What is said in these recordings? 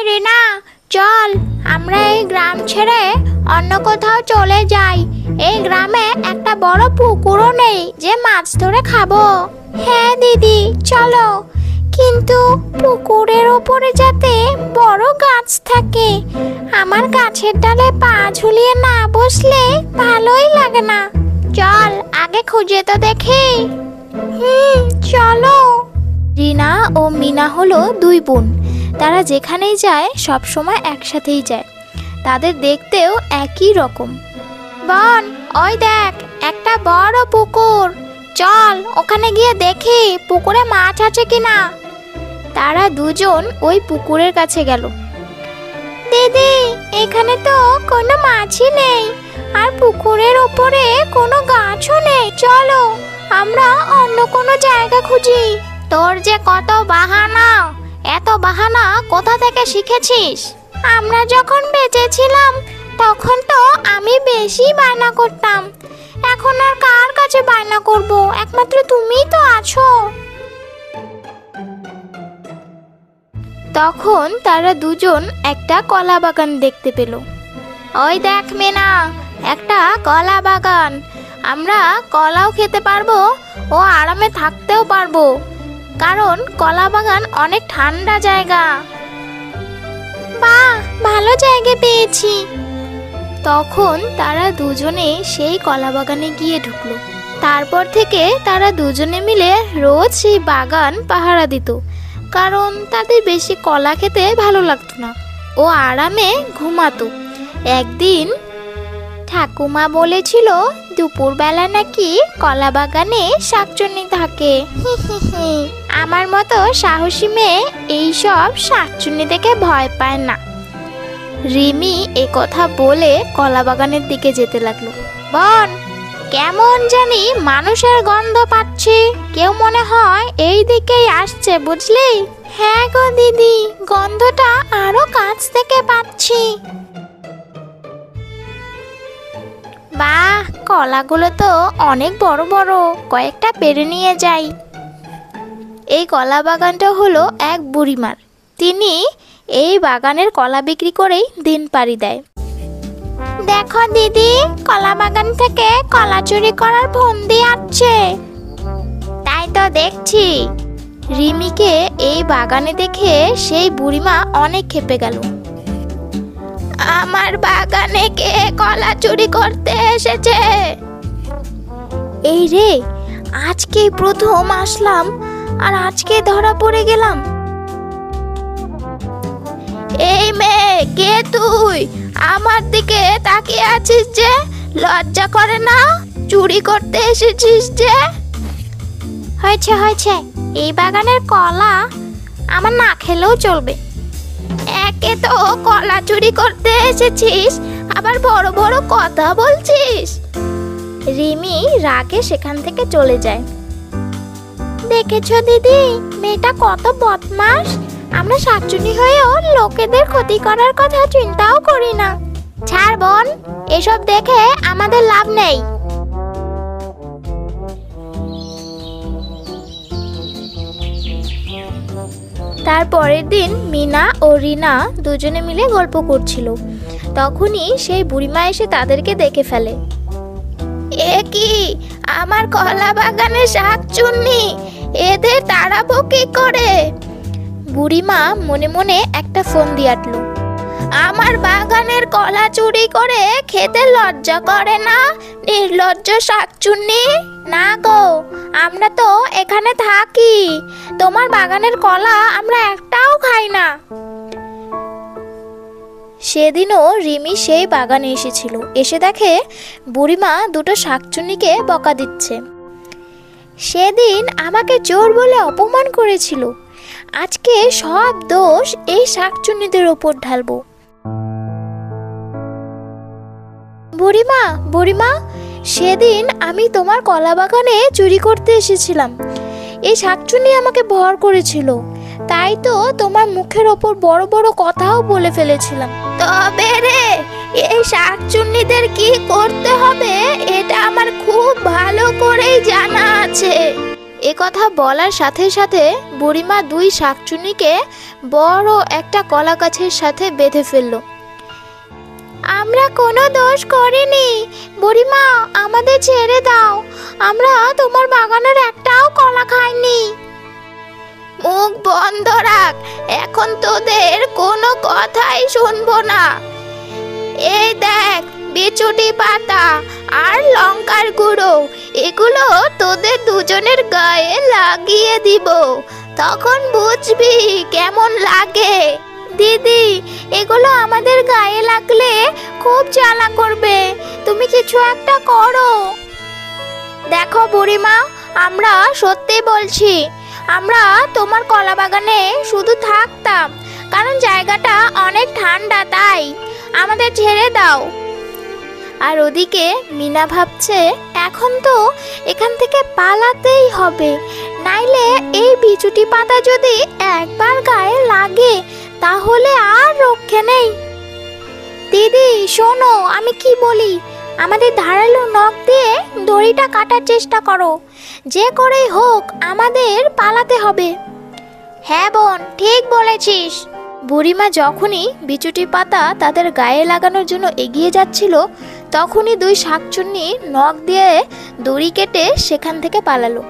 রিনা, চল আমরা এই গ্রাম ছেড়ে অন্য কোথাও চলে যাই। এই গ্রামে একটা বড় পুকুরও নেই যে মাছ ধরে খাবো। হ্যাঁ দিদি, চলো, কিন্তু পুকুরের ওপরে যাতে বড় গাছ থাকে। আমার গাছের ডালে পা ঝুলিয়ে না বসলে ভালোই লাগে না। চল আগে খুঁজে তো দেখি। চলো। রিনা ও মিনা হলো দুই বোন। তারা যেখানেই যায় সব সময় একসাথেই যায়। তাদের দেখতেও একই রকম। বোন, ওই দেখ একটা বড় পুকুর, চল ওখানে গিয়ে দেখি পুকুরে মাছ আছে কিনা। তারা দুজন ওই পুকুরের কাছে গেল। দিদি, এখানে তো কোনো মাছই নেই, আর পুকুরের ওপরে কোনো গাছও নেই। চলো আমরা অন্য কোনো জায়গা খুঁজি। তোর যে কত বাহানা, এত বাহানা কোথা থেকে শিখেছিস? আমরা যখন বেঁচে ছিলাম তখন তো আমি বেশি বায়না করতাম। এখন আর কার কাছে বায়না করব? একমাত্র তুমিই তো আছো। তখন তারা দুজন একটা কলা বাগান দেখতে পেল। ওই দেখ মিনা, একটা কলা বাগান। আমরা কলাও খেতে পারবো ও আরামে থাকতেও পারবো, কারণ কলা বাগান অনেক ঠান্ডা জায়গা। বাহ, ভালো জায়গা পেয়েছি। তখন তারা দুজনে সেই কলা বাগানে গিয়ে ঢুকলো। তারপর থেকে তারা দুজনে মিলে রোজ সেই বাগান পাহারা দিত, কারণ তাদের বেশি কলা খেতে ভালো লাগতো না। ও আরামে ঘুমাতো। একদিন ঠাকুমা বলেছিল দুপুরবেলা নাকি কলা বাগানে শাকচুন্নি থাকে। আমার মতো সাহসী মেয়ে এইসব শাকচুন্নি দেখে ভয় পায় না। রিমি এ কথা বলে কলা বাগানের দিকে যেতে লাগলো। বোন, কেমন জানি মানুষের গন্ধ পাচ্ছি। কেউ মনে হয় এই দিকেই আসছে, বুঝলি? হ্যাঁ গো দিদি, গন্ধটা আরো কাছ থেকে পাচ্ছি। বাহ, কলাগুলো তো অনেক বড় বড়, কয়েকটা পেরে নিয়ে যাই। এই কলা বাগানটা হলো এক বুড়িমার। তিনি এই বাগানের কলা বিক্রি করেই দিন পাড়ি দেয়। দেখো দিদি, কলা বাগান থেকে কলা চুরি করার ফন্দি আসছে। তাই তো দেখছি। রিমিকে এই বাগানে দেখে সেই বুড়িমা অনেক ক্ষেপে গেল। আমার বাগানে কে কলা চুরি করতে এসেছে? এই রে, আজকে প্রথম আসলাম আর আজকে ধরা পড়ে গেলাম। এই মেয়ে, কে তুই? আমার দিকে তাকিয়ে আছিস যে? লজ্জা করে না? চুরি করতে এসেছিস যে? হয়েছে হয়েছে, এই বাগানের কলা আমার না খেলেও চলবে। একে তো কলা চুরি করতে এসেছিস, আবার বড় বড় কথা বলছিস। রিমি রাগে সেখান থেকে চলে যায়। দেখেছো দিদি, মেয়েটা কত বদমাশ। আমরা শাকচুন্নি হয়েও লোকেদের ক্ষতি করার কথা চিন্তাও করি না। ছাড় বোন, এসব দেখে আমাদের লাভ নেই। তার পরের দিন মিনা ও রিনা দুজনে মিলে গল্প করছিল। তখনই সেই বুড়িমা এসে তাদেরকে দেখে ফেলে। এ কি, আমার কলা বাগানে শাকচুন্নি, এদের তাড়াবো কি করে? বুড়িমা মনে মনে একটা ফন্দি আঁটলো। আমার বাগানের কলা চুরি করে খেতে লজ্জা করে না, নির্লজ্জ শাকচুন্নি? না গো, আমরা তো এখানে থাকি, তোমার বাগানের কলা আমরা একটাও খাই না। সেদিনও রিমি সেই বাগানে এসেছিল। এসে দেখে বুড়িমা দুটো শাকচুন্নিকে বকা দিচ্ছে। সেদিন আমাকে চোর বলে অপমান করেছিল, আজকে সব দোষ এই শাকচুন্নিদের ওপর ঢালবো। বুড়িমা, বুড়িমা, সেদিন আমি তোমার কলা বাগানে চুরি করতে এসেছিলাম। এই শাকচুন্নি আমাকে ভর করেছিল, তাই তো তোমার মুখের ওপর বড় বড় কথাও বলে ফেলেছিলাম। তবে রে, এই শাকচুন্নিদের কি করতে হবে এটা আমার খুব ভালো করেই জানা আছে। কথা বলার সাথে সাথে বুড়িমা দুই শাকচুন্নিকে বড় একটা কলা গাছের সাথে বেঁধে ফেলল। আমরা কোনো দোষ করিনি বুড়িমা, আমাদের ছেড়ে দাও, আমরা তোমার বাগানের একটাও কলা খাইনি। মুখ বন্ধ রাখ, এখন তোদের কোনো কথাই শুনবো না। এই দেখ বিচুটি পাতা আর লঙ্কার গুঁড়ো, এগুলো তোদের দুজনের গায়ে লাগিয়ে দিব, তখন বুঝবি কেমন লাগে। দিদি, এগুলো আমাদের গায়ে লাগলে খুব জ্বালা করবে, তুমি কিছু একটা করো। দেখো বুড়িমা, আমরা সত্যি বলছি, আমরা তোমার কলা বাগানে শুধু থাকতাম কারণ জায়গাটা অনেক ঠান্ডা, তাই আমাদের ছেড়ে দাও। আর ওদিকে মিনা ভাবছে এখন তো এখান থেকে পালাতেই হবে, নাইলে এই বিচুটি পাতা যদি একবার গায়ে লাগে তাহলে আর রক্ষে নেই। দিদি শোনো, আমি কি বলি, আমাদের ধারালো নখ দিয়ে দড়িটা কাটার চেষ্টা করো, যে করেই হোক আমাদের পালাতে হবে। হ্যাঁ বোন, ঠিক বলেছিস। বুড়িমা যখনই বিচুটি পাতা তাদের গায়ে লাগানোর জন্য এগিয়ে যাচ্ছিল, তখনই দুই শাকচুন্নি নখ দিয়ে দড়ি কেটে সেখান থেকে পালালো।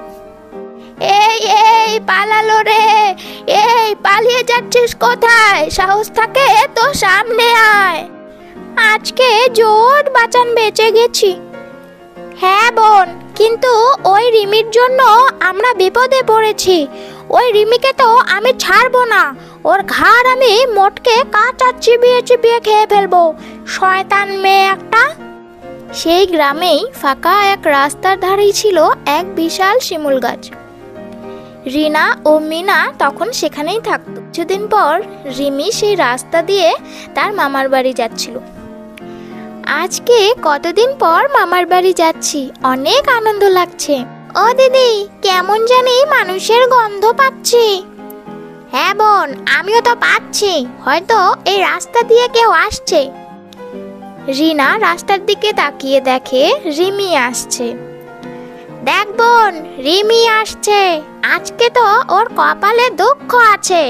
এই এই পালালো রে, এই পালিয়ে যাচ্ছিস কোথায়? সাহস থাকে তো সামনে আয়, আজকে জোর বাঁচান বেঁচে গেছি। হ্যাঁ বোন, কিন্তু ওই রিমির জন্য আমরা বিপদে পড়েছি, ওই রিমিকে তো আমি ছাড়বো না, ওর ঘাড় আমি মোটকে কাঁচা চিবিয়ে চিবিয়ে খেয়ে ফেলবো, শয়তান মেয়ে একটা। সেই গ্রামেই ফাঁকা এক রাস্তার ধারেই ছিল এক বিশাল শিমুল গাছ। রিনা ও মিনা তখন সেখানেই থাকতো। কিছুদিন পর রিমি সেই রাস্তা দিয়ে তার মামার বাড়ি যাচ্ছিল। আজকে কতদিন পর মামার বাড়ি যাচ্ছি, অনেক আনন্দ লাগছে। ও দিদি, কেমন জানি মানুষের গন্ধ পাচ্ছি। হ্যাঁ বোন, আমিও তো পাচ্ছি, হয়তো এই রাস্তা দিয়ে কেউ আসছে। রিনা রাস্তার দিকে তাকিয়ে দেখে রিমি আসছে। দেখ বোন, রিমি আসছে, আজকে তো ওর কপালে দুঃখ আছে।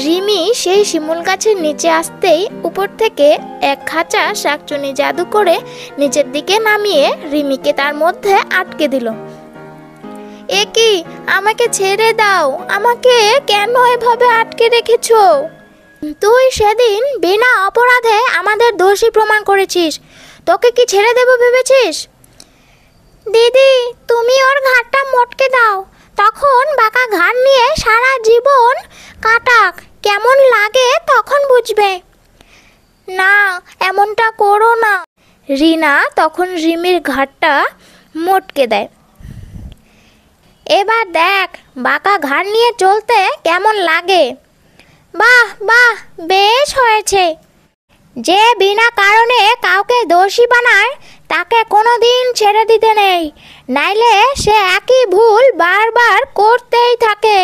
রিমি সেই শিমুল গাছের নিচে আসতেই উপর থেকে এক খাঁচা শাকচুনি জাদু করে নিচের দিকে নামিয়ে রিমিকে তার মধ্যে আটকে দিল। এ কি, আমাকে ছেড়ে দাও, আমাকে কেন এভাবে আটকে রেখেছো? তুই সেদিন বিনা অপরাধে আমাদের দোষী প্রমাণ করেছিস, তোকে কি ছেড়ে দেব ভেবেছিস? দিদি, তুমি ওর ঘাড়টা মটকে দাও, তখন বাঁকা ঘাড় নিয়ে সারা জীবন কাটাক, কেমন লাগে তখন বুঝবে। না, এমনটা করো না। রিনা তখন রিমির ঘাড়টা মটকে দেয়। এবার দেখ বাঁকা ঘাড় নিয়ে চলতে কেমন লাগে। বাহ বাহ, বেশ হয়েছে। যে বিনা কারণে কাউকে দোষী বানায় তাকে কোনোদিন ছেড়ে দিতে নেই, নাইলে সে একই ভুল বারবার করতেই থাকে।